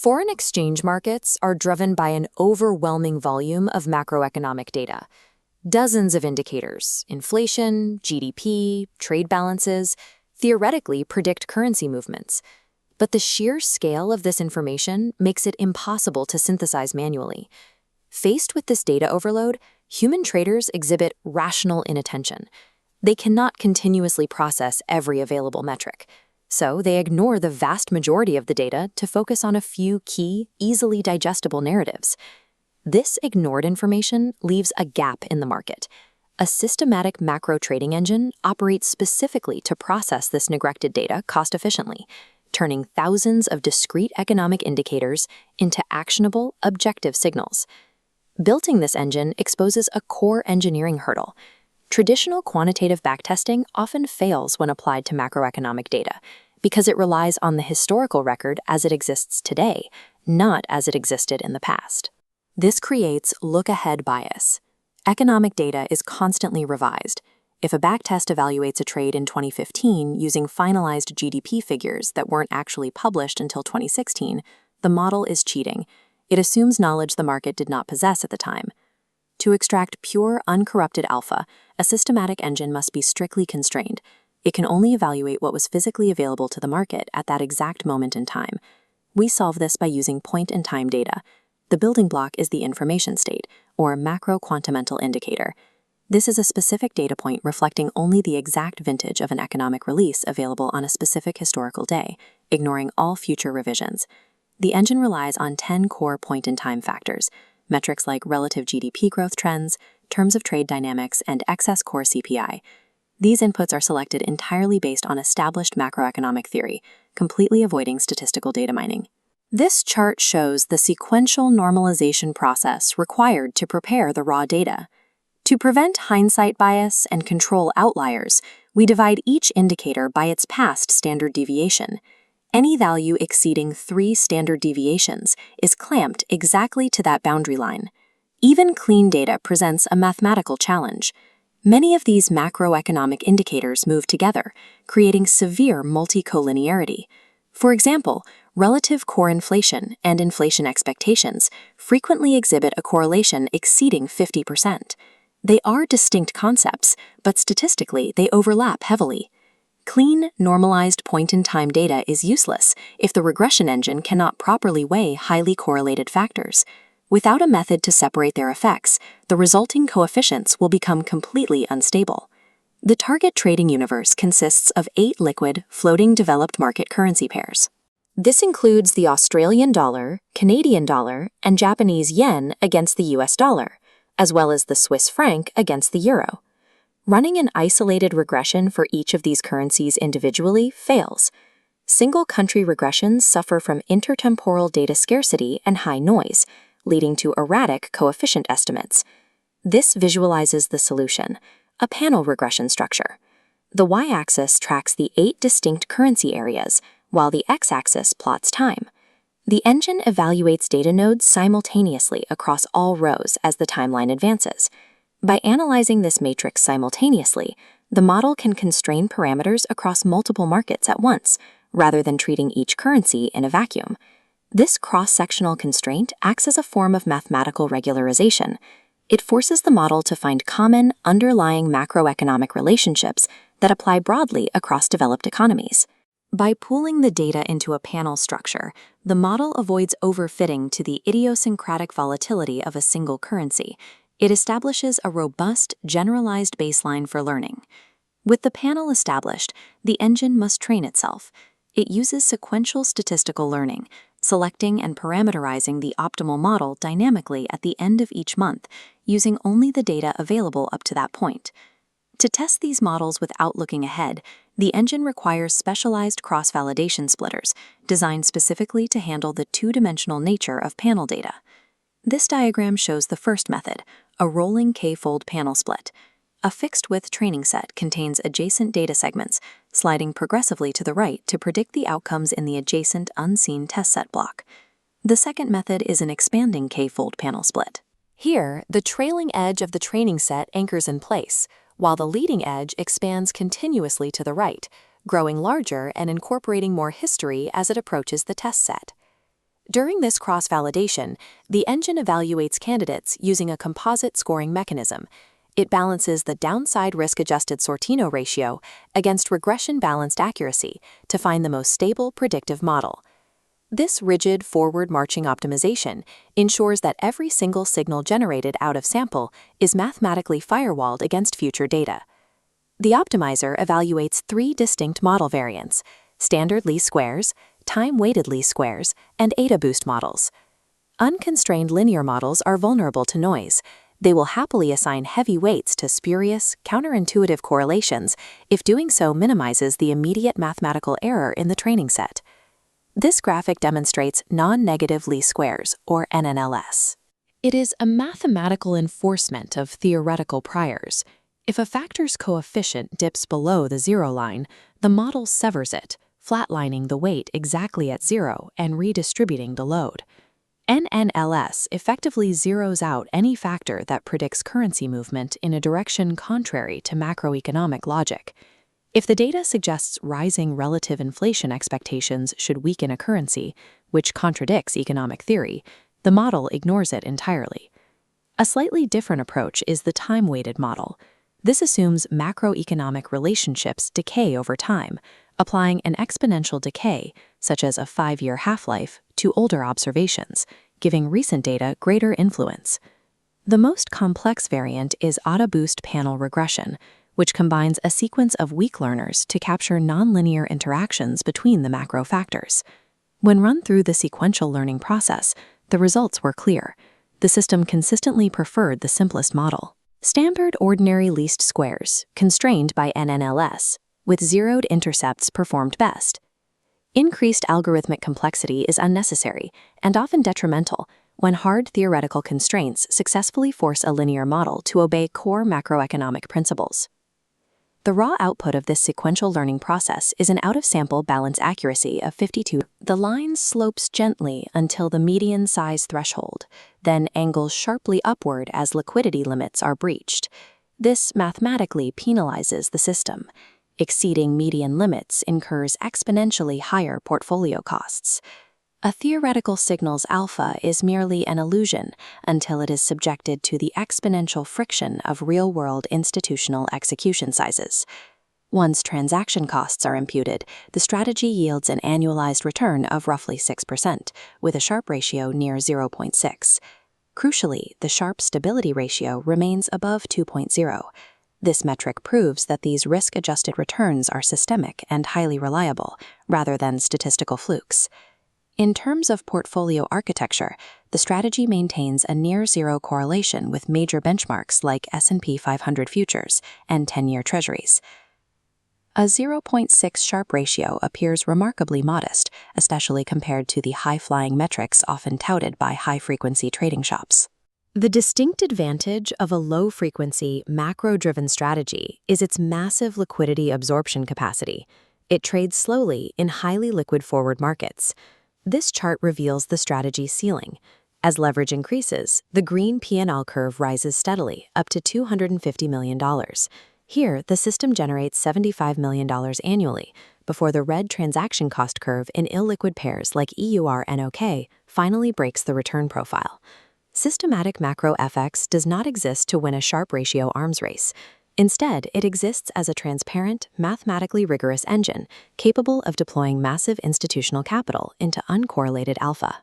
Foreign exchange markets are driven by an overwhelming volume of macroeconomic data. Dozens of indicators, inflation, GDP, trade balances, theoretically predict currency movements. But the sheer scale of this information makes it impossible to synthesize manually. Faced with this data overload, human traders exhibit rational inattention. They cannot continuously process every available metric. So they ignore the vast majority of the data to focus on a few key, easily digestible narratives. This ignored information leaves a gap in the market. A systematic macro trading engine operates specifically to process this neglected data cost-efficiently, turning thousands of discrete economic indicators into actionable, objective signals. Building this engine exposes a core engineering hurdle. Traditional quantitative backtesting often fails when applied to macroeconomic data because it relies on the historical record as it exists today, not as it existed in the past. This creates look-ahead bias. Economic data is constantly revised. If a backtest evaluates a trade in 2015 using finalized GDP figures that weren't actually published until 2016, the model is cheating. It assumes knowledge the market did not possess at the time. To extract pure, uncorrupted alpha, a systematic engine must be strictly constrained. It can only evaluate what was physically available to the market at that exact moment in time. We solve this by using point-in-time data. The building block is the information state, or macro-quantamental indicator. This is a specific data point reflecting only the exact vintage of an economic release available on a specific historical day, ignoring all future revisions. The engine relies on 10 core point-in-time factors, metrics like relative GDP growth trends, terms of trade dynamics, and excess core CPI. These inputs are selected entirely based on established macroeconomic theory, completely avoiding statistical data mining. This chart shows the sequential normalization process required to prepare the raw data. To prevent hindsight bias and control outliers, we divide each indicator by its past standard deviation. Any value exceeding 3 standard deviations is clamped exactly to that boundary line. Even clean data presents a mathematical challenge. Many of these macroeconomic indicators move together, creating severe multicollinearity. For example, relative core inflation and inflation expectations frequently exhibit a correlation exceeding 50%. They are distinct concepts, but statistically they overlap heavily. Clean, normalized point-in-time data is useless if the regression engine cannot properly weigh highly correlated factors. Without a method to separate their effects, the resulting coefficients will become completely unstable. The target trading universe consists of 8 liquid, floating developed market currency pairs. This includes the Australian dollar, Canadian dollar, and Japanese yen against the US dollar, as well as the Swiss franc against the euro. Running an isolated regression for each of these currencies individually fails. Single-country regressions suffer from intertemporal data scarcity and high noise, leading to erratic coefficient estimates. This visualizes the solution, a panel regression structure. The y-axis tracks the 8 distinct currency areas, while the x-axis plots time. The engine evaluates data nodes simultaneously across all rows as the timeline advances. By analyzing this matrix simultaneously, the model can constrain parameters across multiple markets at once, rather than treating each currency in a vacuum. This cross-sectional constraint acts as a form of mathematical regularization. It forces the model to find common, underlying macroeconomic relationships that apply broadly across developed economies. By pooling the data into a panel structure, the model avoids overfitting to the idiosyncratic volatility of a single currency. It establishes a robust, generalized baseline for learning. With the panel established, the engine must train itself. It uses sequential statistical learning, selecting and parameterizing the optimal model dynamically at the end of each month, using only the data available up to that point. To test these models without looking ahead, the engine requires specialized cross-validation splitters, designed specifically to handle the two-dimensional nature of panel data. This diagram shows the first method, a rolling k-fold panel split. A fixed-width training set contains adjacent data segments, sliding progressively to the right to predict the outcomes in the adjacent unseen test set block. The second method is an expanding k-fold panel split. Here, the trailing edge of the training set anchors in place, while the leading edge expands continuously to the right, growing larger and incorporating more history as it approaches the test set. During this cross-validation, the engine evaluates candidates using a composite scoring mechanism. It balances the downside risk-adjusted Sortino ratio against regression-balanced accuracy to find the most stable predictive model. This rigid forward-marching optimization ensures that every single signal generated out of sample is mathematically firewalled against future data. The optimizer evaluates 3 distinct model variants: standard least squares, time-weighted least squares, and AdaBoost models. Unconstrained linear models are vulnerable to noise. They will happily assign heavy weights to spurious, counterintuitive correlations if doing so minimizes the immediate mathematical error in the training set. This graphic demonstrates non-negative least squares, or NNLS. It is a mathematical enforcement of theoretical priors. If a factor's coefficient dips below the zero line, the model severs it, flatlining the weight exactly at zero and redistributing the load. NNLS effectively zeroes out any factor that predicts currency movement in a direction contrary to macroeconomic logic. If the data suggests rising relative inflation expectations should weaken a currency, which contradicts economic theory, the model ignores it entirely. A slightly different approach is the time-weighted model. This assumes macroeconomic relationships decay over time, applying an exponential decay, such as a 5-year half-life, to older observations, giving recent data greater influence. The most complex variant is AdaBoost panel regression, which combines a sequence of weak learners to capture nonlinear interactions between the macro factors. When run through the sequential learning process, the results were clear. The system consistently preferred the simplest model. Standard ordinary least squares, constrained by NNLS, with zeroed intercepts performed best. Increased algorithmic complexity is unnecessary and often detrimental when hard theoretical constraints successfully force a linear model to obey core macroeconomic principles. The raw output of this sequential learning process is an out-of-sample balance accuracy of 52. The line slopes gently until the median size threshold, then angles sharply upward as liquidity limits are breached. This mathematically penalizes the system. Exceeding median limits incurs exponentially higher portfolio costs. A theoretical signal's alpha is merely an illusion until it is subjected to the exponential friction of real-world institutional execution sizes. Once transaction costs are imputed, the strategy yields an annualized return of roughly 6%, with a Sharpe ratio near 0.6. Crucially, the Sharpe stability ratio remains above 2.0. This metric proves that these risk-adjusted returns are systemic and highly reliable, rather than statistical flukes. In terms of portfolio architecture, the strategy maintains a near-zero correlation with major benchmarks like S&P 500 futures and 10-year treasuries. A 0.6 Sharpe ratio appears remarkably modest, especially compared to the high-flying metrics often touted by high-frequency trading shops. The distinct advantage of a low-frequency, macro-driven strategy is its massive liquidity absorption capacity. It trades slowly in highly liquid forward markets. This chart reveals the strategy's ceiling. As leverage increases, the green P&L curve rises steadily, up to $250 million. Here, the system generates $75 million annually, before the red transaction cost curve in illiquid pairs like EUR-NOK finally breaks the return profile. Systematic macro FX does not exist to win a Sharpe ratio arms race. Instead, it exists as a transparent, mathematically rigorous engine capable of deploying massive institutional capital into uncorrelated alpha.